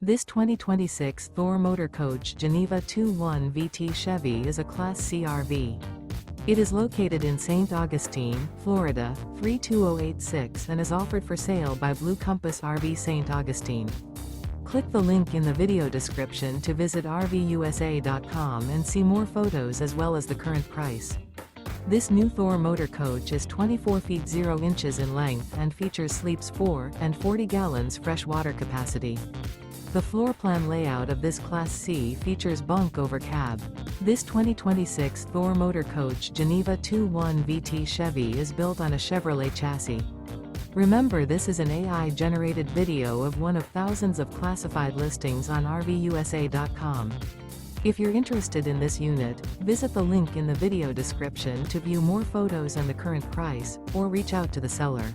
This 2026 Thor Motor Coach Geneva 2.1 VT Chevy is a Class C RV. It is located in St. Augustine, Florida, 32086 and is offered for sale by Blue Compass RV St. Augustine. Click the link in the video description to visit RVUSA.com and see more photos as well as the current price. This new Thor Motor Coach is 24 feet 0 inches in length and features sleeps 4 and 40 gallons fresh water capacity. The floor plan layout of this Class C features bunk over cab. This 2026 Thor Motor Coach Geneva 2.1 VT Chevy is built on a Chevrolet chassis. Remember, this is an AI-generated video of one of thousands of classified listings on RVUSA.com. If you're interested in this unit, visit the link in the video description to view more photos and the current price, or reach out to the seller.